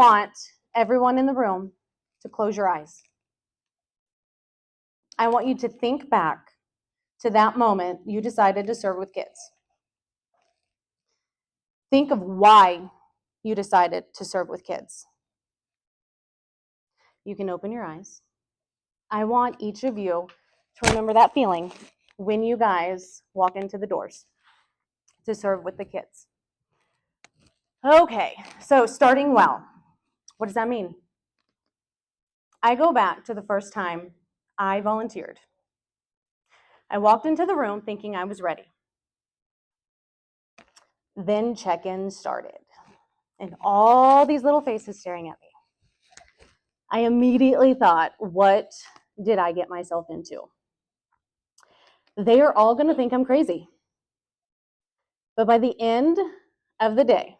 want everyone in the room to close your eyes. I want you to think back to that moment you decided to serve with kids. Think of why you decided to serve with kids. You can open your eyes. I want each of you to remember that feeling when you guys walk into the doors to serve with the kids. Okay, so starting well. What does that mean? I go back to the first time I volunteered. I walked into the room thinking I was ready. Then check-in started, and all these little faces staring at me. I immediately thought, what did I get myself into? They are all going to think I'm crazy. But by the end of the day,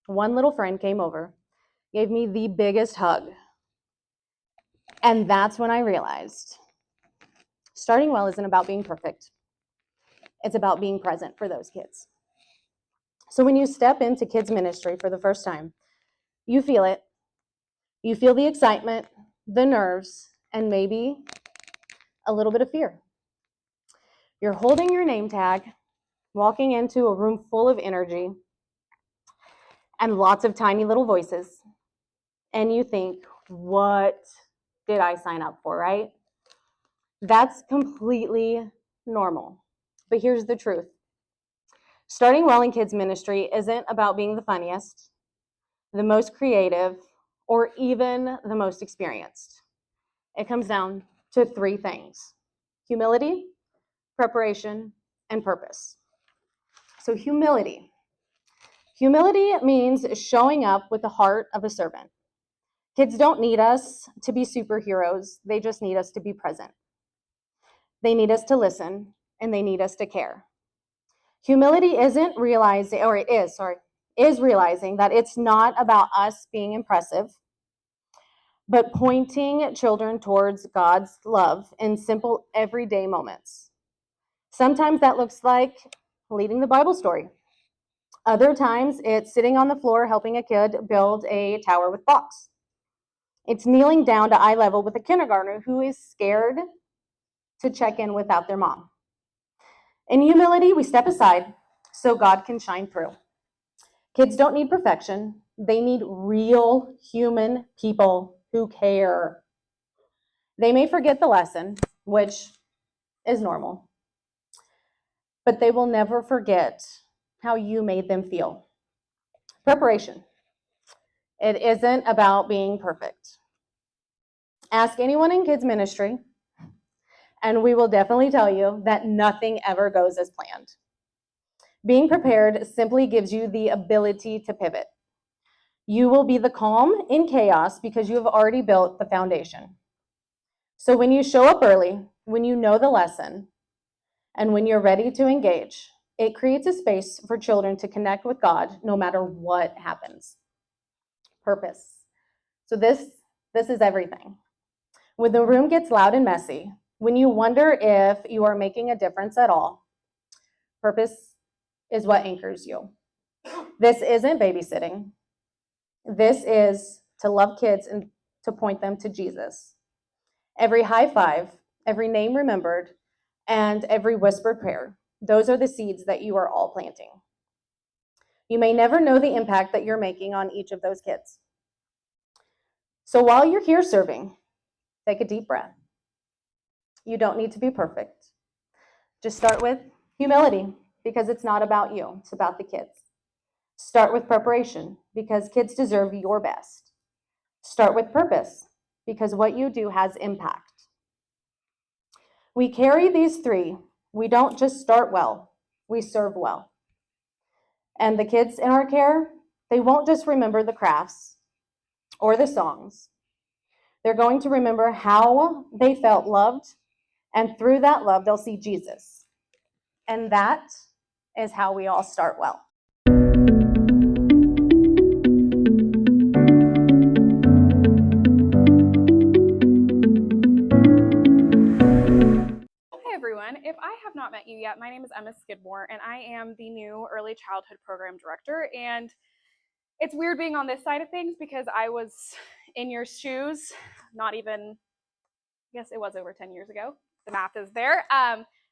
one little friend came over, gave me the biggest hug. And that's when I realized starting well isn't about being perfect. It's about being present for those kids. So when you step into kids ministry for the first time, you feel it. You feel the excitement, the nerves, and maybe a little bit of fear. You're holding your name tag, walking into a room full of energy and lots of tiny little voices, and you think, what did I sign up for, right? That's completely normal. But here's the truth. Starting well in kids ministry isn't about being the funniest, the most creative, or even the most experienced. It comes down to three things: humility, preparation, and purpose. So humility. Humility means showing up with the heart of a servant. Kids don't need us to be superheroes. They just need us to be present. They need us to listen, and they need us to care. Humility isn't realizing, or it is realizing that it's not about us being impressive, but pointing children towards God's love in simple, everyday moments. Sometimes that looks like leading the Bible story. Other times it's sitting on the floor helping a kid build a tower with blocks. It's kneeling down to eye level with a kindergartner who is scared to check in without their mom. In humility, we step aside so God can shine through. Kids don't need perfection. They need real human people who care. They may forget the lesson, which is normal, but they will never forget how you made them feel. Preparation. It isn't about being perfect. Ask anyone in kids ministry, and we will definitely tell you that nothing ever goes as planned. Being prepared simply gives you the ability to pivot. You will be the calm in chaos because you have already built the foundation. So when you show up early, when you know the lesson, and when you're ready to engage, it creates a space for children to connect with God no matter what happens. Purpose. So this is everything. When the room gets loud and messy, when you wonder if you are making a difference at all, purpose is what anchors you. This isn't babysitting. This is to love kids and to point them to Jesus. Every high five, every name remembered, and every whispered prayer, those are the seeds that you are all planting. You may never know the impact that you're making on each of those kids. So while you're here serving, take a deep breath. You don't need to be perfect. Just start with humility, because it's not about you, it's about the kids. Start with preparation, because kids deserve your best. Start with purpose, because what you do has impact. We carry these three. We don't just start well, we serve well. And the kids in our care, they won't just remember the crafts or the songs. They're going to remember how they felt loved, and through that love, they'll see Jesus. And that is how we all start well. Everyone, if I have not met you yet, my name is Emma Skidmore, and I am the new Early Childhood Program Director. And It's weird being on this side of things because I was in your shoes, not even, I guess it was over 10 years ago. The math is there.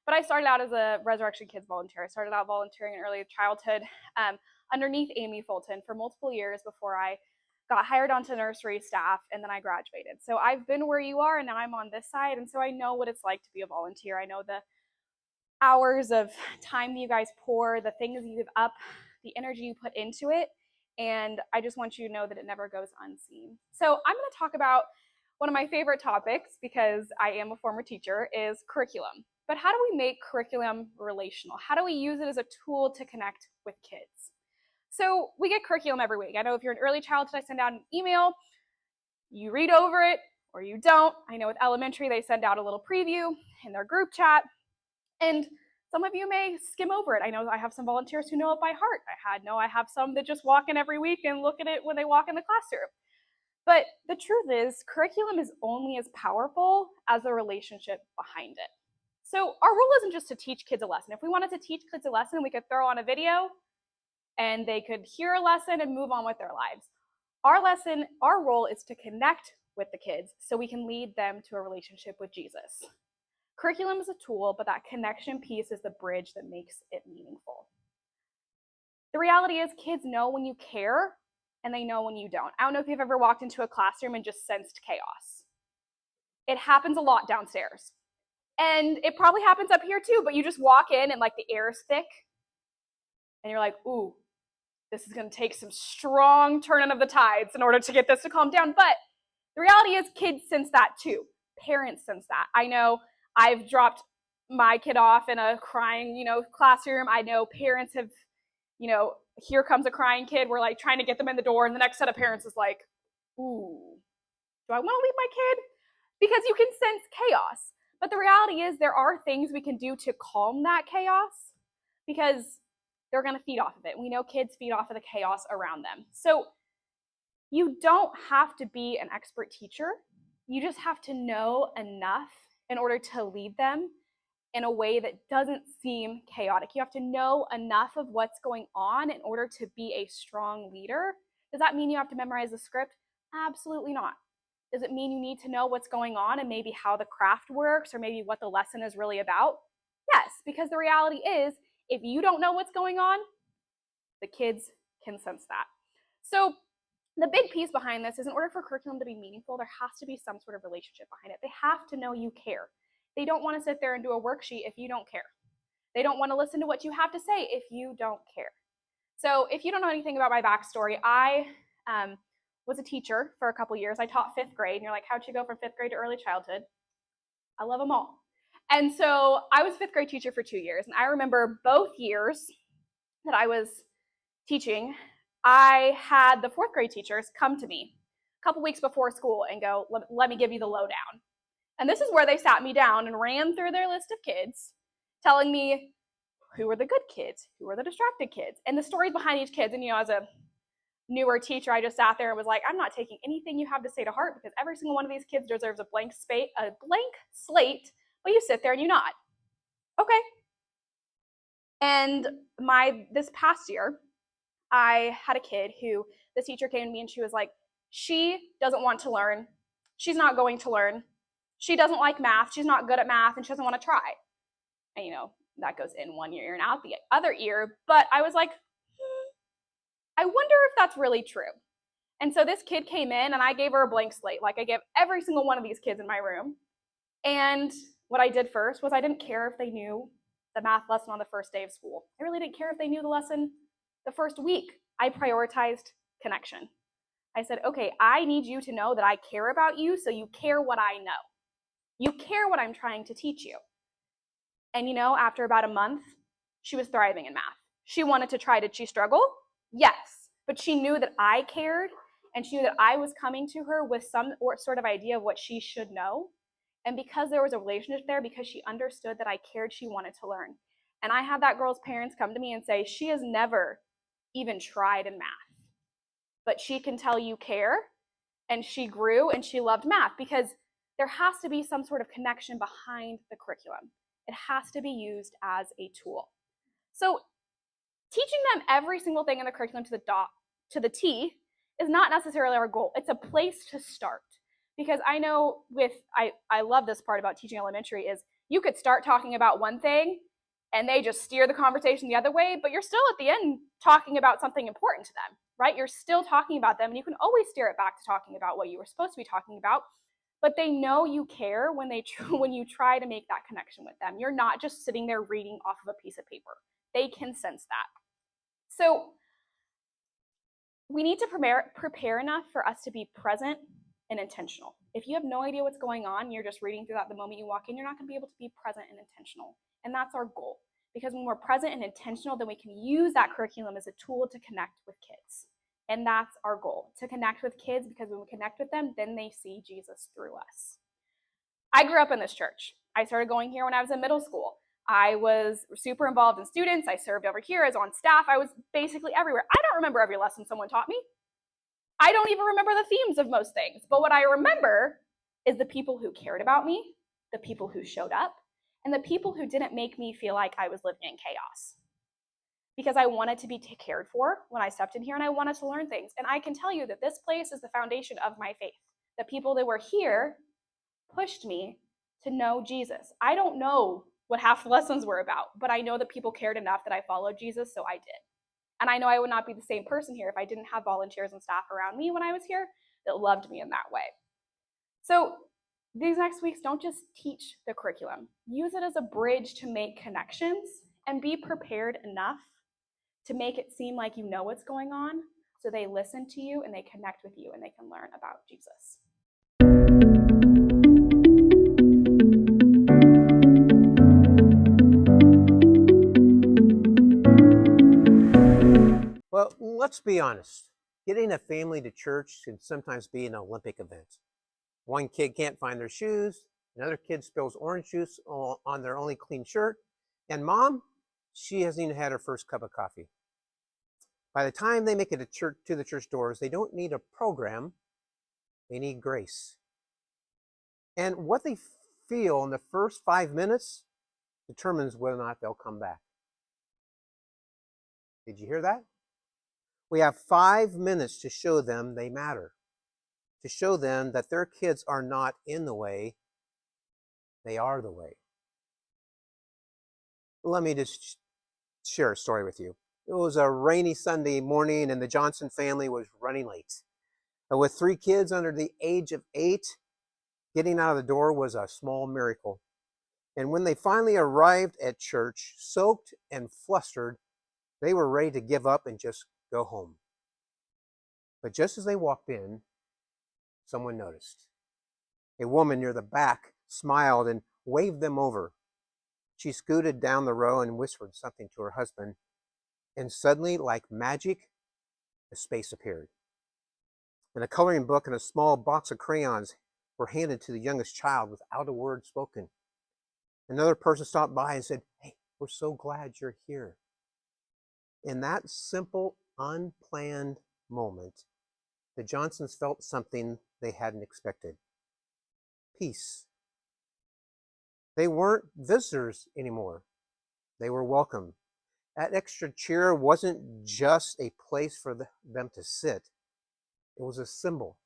But I started out as a Resurrection Kids volunteer. I started out volunteering in early childhood underneath Amy Fulton for multiple years before I got hired onto nursery staff, and then I graduated. So I've been where you are, and now I'm on this side, and so I know what it's like to be a volunteer. I know the hours of time that you guys pour, the things you give up, the energy you put into it, and I just want you to know that it never goes unseen. So I'm going to talk about one of my favorite topics, because I am a former teacher, is curriculum. But how do we make curriculum relational? How do we use it as a tool to connect with kids? So we get curriculum every week. I know if you're in early childhood, I send out an email, you read over it or you don't. I know with elementary, they send out a little preview in their group chat, and some of you may skim over it. I know I have some volunteers who know it by heart. I have some that just walk in every week and look at it when they walk in the classroom. But the truth is, curriculum is only as powerful as the relationship behind it. So our role isn't just to teach kids a lesson. If we wanted to teach kids a lesson, we could throw on a video and they could hear a lesson and move on with their lives. Our role is to connect with the kids so we can lead them to a relationship with Jesus. Curriculum is a tool, but that connection piece is the bridge that makes it meaningful. The reality is, kids know when you care and they know when you don't. I don't know if you've ever walked into a classroom and just sensed chaos. It happens a lot downstairs. And it probably happens up here too, but you just walk in and like the air is thick and you're like, ooh, this is going to take some strong turning of the tides in order to get this to calm down. But the reality is, kids sense that too. Parents sense that. I know I've dropped my kid off in a crying, classroom. I know parents have, here comes a crying kid. We're like trying to get them in the door, and the next set of parents is like, ooh, do I want to leave my kid? Because you can sense chaos. But the reality is, there are things we can do to calm that chaos, because they're going to feed off of it. We know kids feed off of the chaos around them. So you don't have to be an expert teacher. You just have to know enough in order to lead them in a way that doesn't seem chaotic. You have to know enough of what's going on in order to be a strong leader. Does that mean you have to memorize the script? Absolutely not. Does it mean you need to know what's going on and maybe how the craft works or maybe what the lesson is really about? Yes, because the reality is, if you don't know what's going on, the kids can sense that. So the big piece behind this is, in order for curriculum to be meaningful, there has to be some sort of relationship behind it. They have to know you care. They don't want to sit there and do a worksheet if you don't care. They don't want to listen to what you have to say if you don't care. So if you don't know anything about my backstory, I was a teacher for a couple years. I taught 5th grade, and you're like, how'd you go from 5th grade to early childhood? I love them all. And so I was a 5th grade teacher for 2 years, and I remember both years that I was teaching, I had the 4th grade teachers come to me a couple weeks before school and go, let me give you the lowdown. And this is where they sat me down and ran through their list of kids, telling me who were the good kids, who were the distracted kids, and the stories behind each kid. And as a newer teacher, I just sat there and was like, I'm not taking anything you have to say to heart, because every single one of these kids deserves a blank slate, but you sit there and you nod. Okay. And this past year, I had a kid who the teacher came to me and she was like, she doesn't want to learn. She's not going to learn. She doesn't like math. She's not good at math, and she doesn't want to try. And that goes in one ear and out the other ear. But I was like, I wonder if that's really true. And so this kid came in and I gave her a blank slate, like I give every single one of these kids in my room. And what I did first was, I didn't care if they knew the math lesson on the first day of school. I really didn't care if they knew the lesson the first week. I prioritized connection. I said, okay, I need you to know that I care about you, so you care what I know. You care what I'm trying to teach you. And after about a month, she was thriving in math. She wanted to try. Did she struggle? Yes. But she knew that I cared, and she knew that I was coming to her with some sort of idea of what she should know. And because there was a relationship there, because she understood that I cared, she wanted to learn. And I had that girl's parents come to me and say, she has never even tried in math, but she can tell you care, and she grew and she loved math, because there has to be some sort of connection behind the curriculum. It has to be used as a tool. So teaching them every single thing in the curriculum to to the T is not necessarily our goal. It's a place to start. Because I know I love this part about teaching elementary is you could start talking about one thing and they just steer the conversation the other way, but you're still at the end talking about something important to them, right? You're still talking about them, and you can always steer it back to talking about what you were supposed to be talking about, but they know you care when when you try to make that connection with them. You're not just sitting there reading off of a piece of paper. They can sense that. So we need to prepare enough for us to be present and intentional. If you have no idea what's going on, you're just reading through that the moment you walk in, you're not going to be able to be present and intentional. And that's our goal. Because when we're present and intentional, then we can use that curriculum as a tool to connect with kids. And that's our goal, to connect with kids, because when we connect with them, then they see Jesus through us. I grew up in this church. I started going here when I was in middle school. I was super involved in students. I served over here as on staff. I was basically everywhere. I don't remember every lesson someone taught me. I don't even remember the themes of most things. But what I remember is the people who cared about me, the people who showed up, and the people who didn't make me feel like I was living in chaos. Because I wanted to be cared for when I stepped in here, and I wanted to learn things. And I can tell you that this place is the foundation of my faith. The people that were here pushed me to know Jesus. I don't know what half the lessons were about, but I know that people cared enough that I followed Jesus, so I did. And I know I would not be the same person here if I didn't have volunteers and staff around me when I was here that loved me in that way. So these next weeks, don't just teach the curriculum. Use it as a bridge to make connections and be prepared enough to make it seem like you know what's going on, so they listen to you and they connect with you and they can learn about Jesus. Well, let's be honest. Getting a family to church can sometimes be an Olympic event. One kid can't find their shoes, another kid spills orange juice on their only clean shirt, and mom, she hasn't even had her first cup of coffee. By the time they make it to the church doors, they don't need a program, they need grace. And what they feel in the first 5 minutes determines whether or not they'll come back. Did you hear that? We have 5 minutes to show them they matter, to show them that their kids are not in the way, they are the way. Let me just share a story with you. It was a rainy Sunday morning and the Johnson family was running late. With 3 kids under the age of 8, getting out of the door was a small miracle. And when they finally arrived at church, soaked and flustered, they were ready to give up and just go home. But just as they walked in, someone noticed. A woman near the back smiled and waved them over. She scooted down the row and whispered something to her husband, and suddenly, like magic, a space appeared. And a coloring book and a small box of crayons were handed to the youngest child without a word spoken. Another person stopped by and said, "Hey, we're so glad you're here." In that simple, unplanned moment, the Johnsons felt something they hadn't expected. Peace. They weren't visitors anymore. They were welcome. That extra chair wasn't just a place for them to sit. It was a symbol.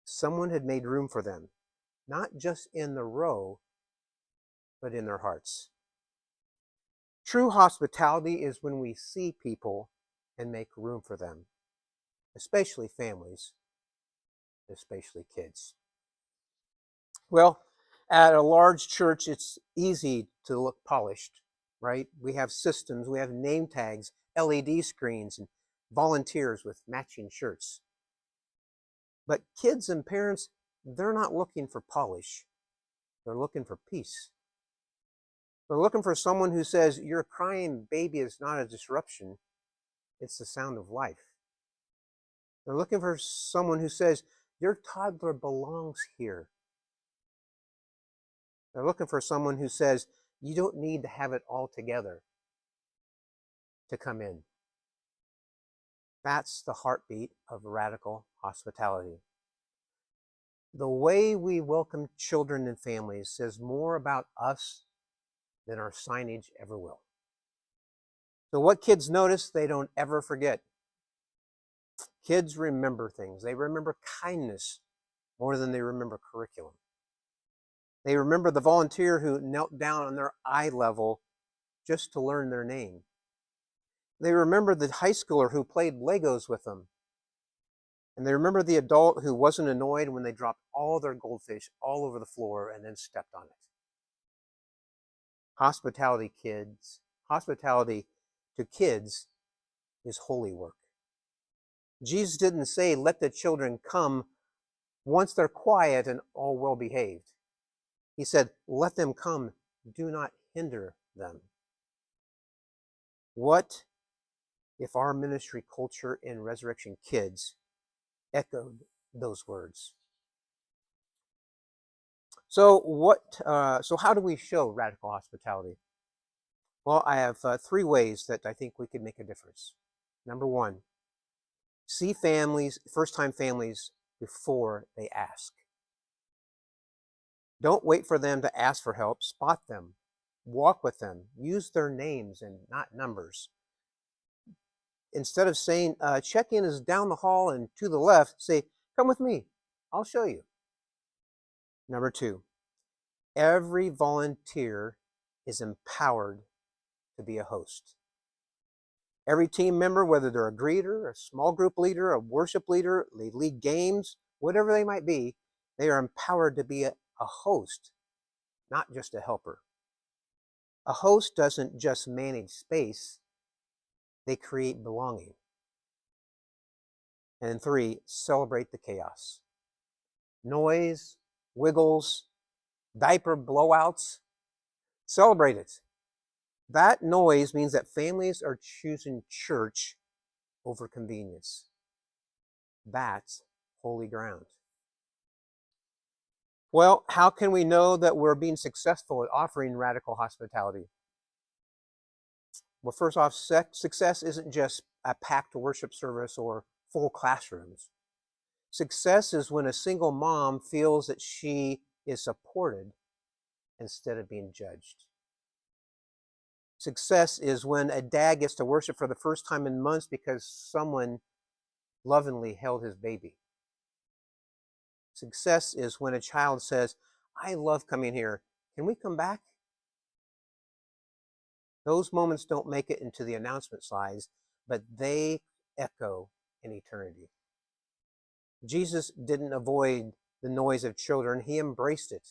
Someone had made room for them, not just in the row, but in their hearts. True hospitality is when we see people and make room for them, especially families, especially kids. Well, at a large church, it's easy to look polished, right? We have systems, we have name tags, LED screens, and volunteers with matching shirts. But kids and parents, they're not looking for polish. They're looking for peace. They're looking for someone who says, your crying baby is not a disruption, it's the sound of life. They're looking for someone who says, your toddler belongs here. They're looking for someone who says, you don't need to have it all together to come in. That's the heartbeat of radical hospitality. The way we welcome children and families says more about us than our signage ever will. So what kids notice, they don't ever forget. Kids remember things. They remember kindness more than they remember curriculum. They remember the volunteer who knelt down on their eye level just to learn their name. They remember the high schooler who played Legos with them. And they remember the adult who wasn't annoyed when they dropped all their goldfish all over the floor and then stepped on it. Hospitality to kids is holy work. Jesus didn't say, let the children come once they're quiet and all well behaved. He said, let them come, do not hinder them. What if our ministry culture in Resurrection Kids echoed those words? So how do we show radical hospitality? Well, I have 3 ways that I think we could make a difference. Number 1, see families, first-time families, before they ask. Don't wait for them to ask for help. Spot them. Walk with them. Use their names and not numbers. Instead of saying, check-in is down the hall and to the left, say, come with me. I'll show you. Number 2, every volunteer is empowered to be a host. Every team member, whether they're a greeter, a small group leader, a worship leader, they lead games, whatever they might be, they are empowered to be a host, not just a helper. A host doesn't just manage space, they create belonging. And 3, celebrate the chaos. Noise, wiggles, diaper blowouts, celebrate it. That noise means that families are choosing church over convenience. That's holy ground. Well, how can we know that we're being successful at offering radical hospitality? Well, first off, success isn't just a packed worship service or full classrooms. Success is when a single mom feels that she is supported instead of being judged. Success is when a dad gets to worship for the first time in months because someone lovingly held his baby. Success is when a child says, I love coming here. Can we come back? Those moments don't make it into the announcement slides, but they echo in eternity. Jesus didn't avoid the noise of children. He embraced it.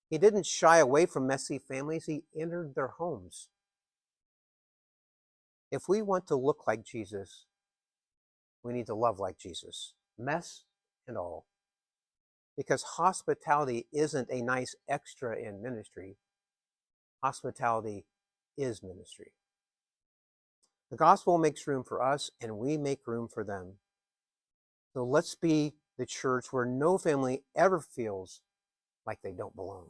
He didn't shy away from messy families. He entered their homes. If we want to look like Jesus, we need to love like Jesus, mess and all. Because hospitality isn't a nice extra in ministry. Hospitality is ministry. The gospel makes room for us, and we make room for them. So let's be the church where no family ever feels like they don't belong.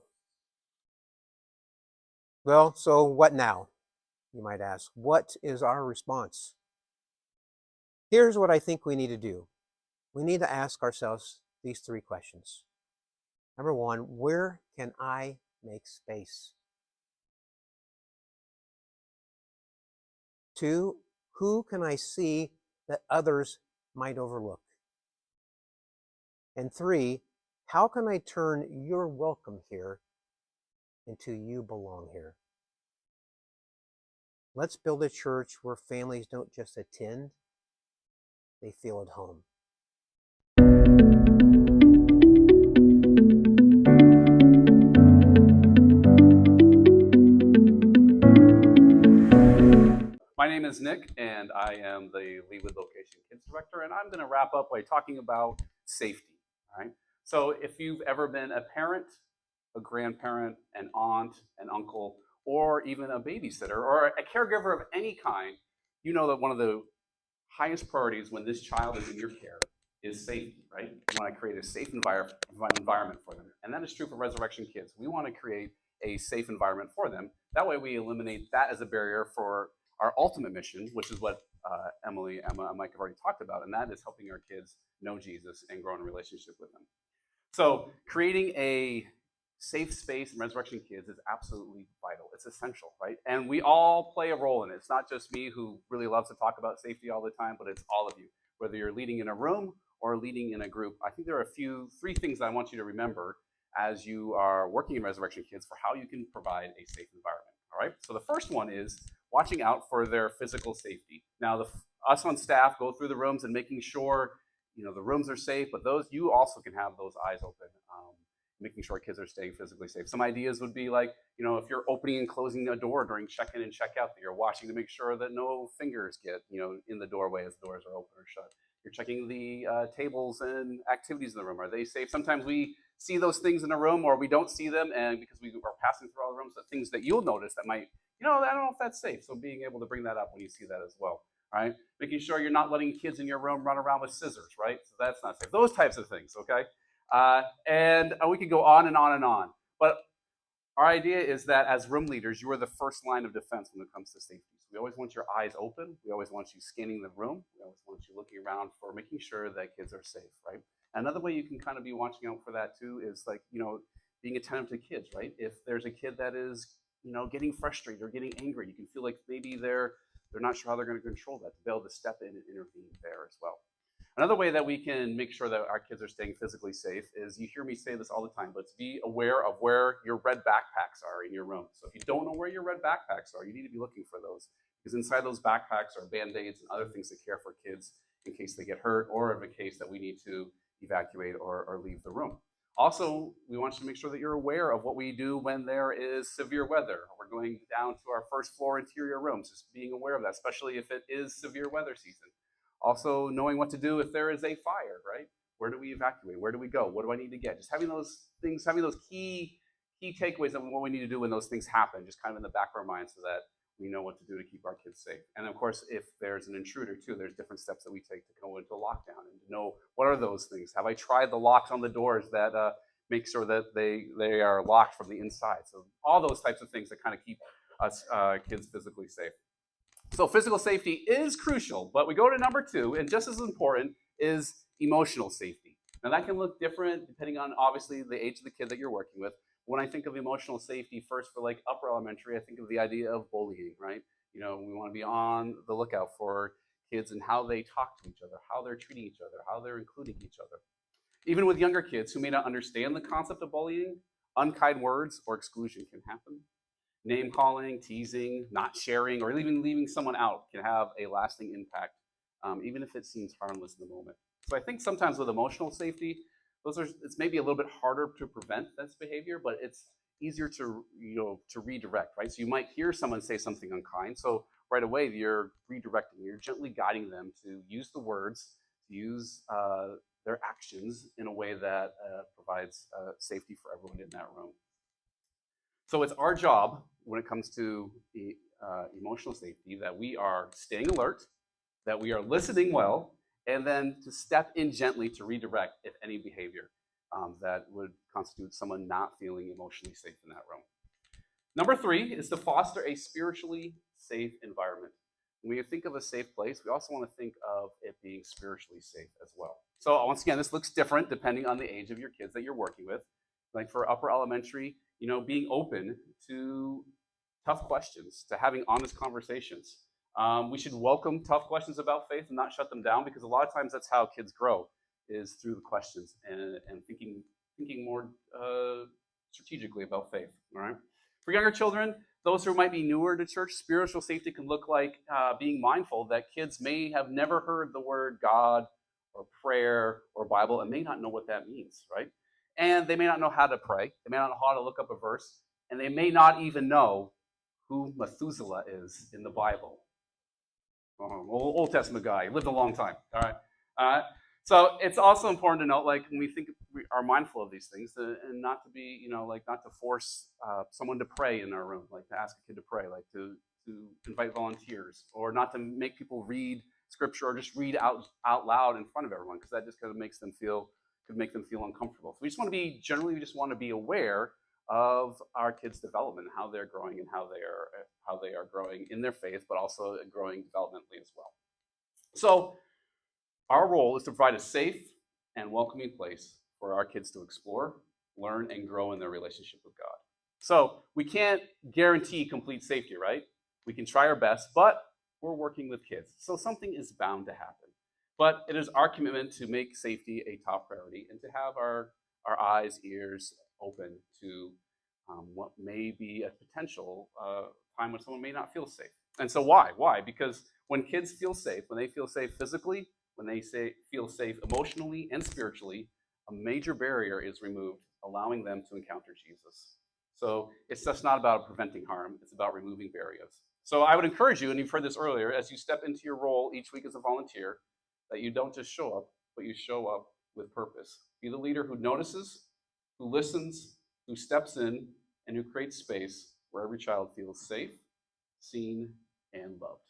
Well, so what now? You might ask. What is our response? Here's what I think we need to do. We need to ask ourselves these 3 questions. Number 1, where can I make space? 2, who can I see that others might overlook? And 3, how can I turn your welcome here into you belong here? Let's build a church where families don't just attend, they feel at home. My name is Nick, and I am the Leawood Location Kids Director, and I'm going to wrap up by talking about safety. All right. So if you've ever been a parent, a grandparent, an aunt, an uncle, or even a babysitter, or a caregiver of any kind, you know that one of the highest priorities when this child is in your care is safety, right? You want to create a safe environment for them. And that is true for Resurrection Kids. We want to create a safe environment for them. That way we eliminate that as a barrier for our ultimate mission, which is what Emily, Emma, and Mike have already talked about, and that is helping our kids know Jesus and grow in a relationship with them. So creating a safe space in Resurrection Kids is absolutely vital. It's essential, right? And we all play a role in it. It's not just me who really loves to talk about safety all the time, but it's all of you. whether you're leading in a room or leading in a group. I think there are three things I want you to remember as you are working in Resurrection Kids for how you can provide a safe environment. All right. So the first one is watching out for their physical safety. Now, us on staff go through the rooms and making sure the rooms are safe, but you also can have those eyes open, making sure kids are staying physically safe. Some ideas would be like, if you're opening and closing a door during check-in and check-out, that you're watching to make sure that no fingers get in the doorway as doors are open or shut. You're checking the tables and activities in the room. Are they safe? Sometimes we see those things in a room or we don't see them, and because we are passing through all the rooms, the things that you'll notice that might, I don't know if that's safe. So being able to bring that up when you see that as well. All right, making sure you're not letting kids in your room run around with scissors, right? So that's not safe. Those types of things, okay? And we could go on and on and on. But our idea is that as room leaders, you are the first line of defense when it comes to safety. So we always want your eyes open. We always want you scanning the room. We always want you looking around for making sure that kids are safe, right? Another way you can kind of be watching out for that too is like, being attentive to kids, right? If there's a kid that is, getting frustrated or getting angry, you can feel like maybe they're not sure how they're going to control that, to be able to step in and intervene there as well. Another way that we can make sure that our kids are staying physically safe is, you hear me say this all the time, but be aware of where your red backpacks are in your room. So if you don't know where your red backpacks are, you need to be looking for those, because inside those backpacks are Band-Aids and other things to care for kids in case they get hurt or in a case that we need to evacuate or leave the room. Also, we want you to make sure that you're aware of what we do when there is severe weather. We're going down to our first floor interior rooms, just being aware of that, especially if it is severe weather season. Also, knowing what to do if there is a fire, right? Where do we evacuate? Where do we go? What do I need to get? Just having those things, having those key takeaways of what we need to do when those things happen, just kind of in the back of our mind so that we know what to do to keep our kids safe. And of course, if there's an intruder too, there's different steps that we take to go into lockdown and to know what are those things. Have I tried the locks on the doors that make sure that they are locked from the inside? So all those types of things that kind of keep us kids physically safe. So physical safety is crucial, but we go to number 2, and just as important is emotional safety. Now that can look different depending on obviously the age of the kid that you're working with. When I think of emotional safety, first for like upper elementary, I think of the idea of bullying, right? We want to be on the lookout for kids and how they talk to each other, how they're treating each other, how they're including each other. Even with younger kids who may not understand the concept of bullying, unkind words or exclusion can happen. Name calling, teasing, not sharing, or even leaving someone out can have a lasting impact, even if it seems harmless in the moment. So I think sometimes with emotional safety, it's maybe a little bit harder to prevent this behavior, but it's easier to redirect, right? So you might hear someone say something unkind, so right away you're redirecting, you're gently guiding them to use the words, to use their actions in a way that provides safety for everyone in that room. So it's our job when it comes to emotional safety that we are staying alert, that we are listening well, and then to step in gently to redirect if any behavior that would constitute someone not feeling emotionally safe in that room. Number 3 is to foster a spiritually safe environment. When we think of a safe place, we also want to think of it being spiritually safe as well. So once again, this looks different depending on the age of your kids that you're working with. Like for upper elementary, being open to tough questions, to having honest conversations. We should welcome tough questions about faith and not shut them down, because a lot of times that's how kids grow, is through the questions and thinking more strategically about faith. All right. For younger children, those who might be newer to church, spiritual safety can look like being mindful that kids may have never heard the word God or prayer or Bible and may not know what that means, right? And they may not know how to pray. They may not know how to look up a verse. And they may not even know who Methuselah is in the Bible. Old Testament guy. He lived a long time. All right. So it's also important to note, like, when we are mindful of these things, and not to be, not to force someone to pray in our room, like to ask a kid to pray, like to invite volunteers, or not to make people read scripture or just read out loud in front of everyone, because that just kind of could make them feel uncomfortable. So we just want to be aware of our kids' development, how they're growing and how they are growing in their faith, but also growing developmentally as well. So our role is to provide a safe and welcoming place for our kids to explore, learn, and grow in their relationship with God. So we can't guarantee complete safety, right? We can try our best, but we're working with kids, so something is bound to happen. But it is our commitment to make safety a top priority and to have our eyes, ears open to what may be a potential time when someone may not feel safe. And so why? Why? Because when kids feel safe, when they feel safe physically, when they feel safe emotionally and spiritually, a major barrier is removed, allowing them to encounter Jesus. So it's just not about preventing harm, it's about removing barriers. So I would encourage you, and you've heard this earlier, as you step into your role each week as a volunteer, that you don't just show up, but you show up with purpose. Be the leader who notices, who listens, who steps in, and who creates space where every child feels safe, seen, and loved.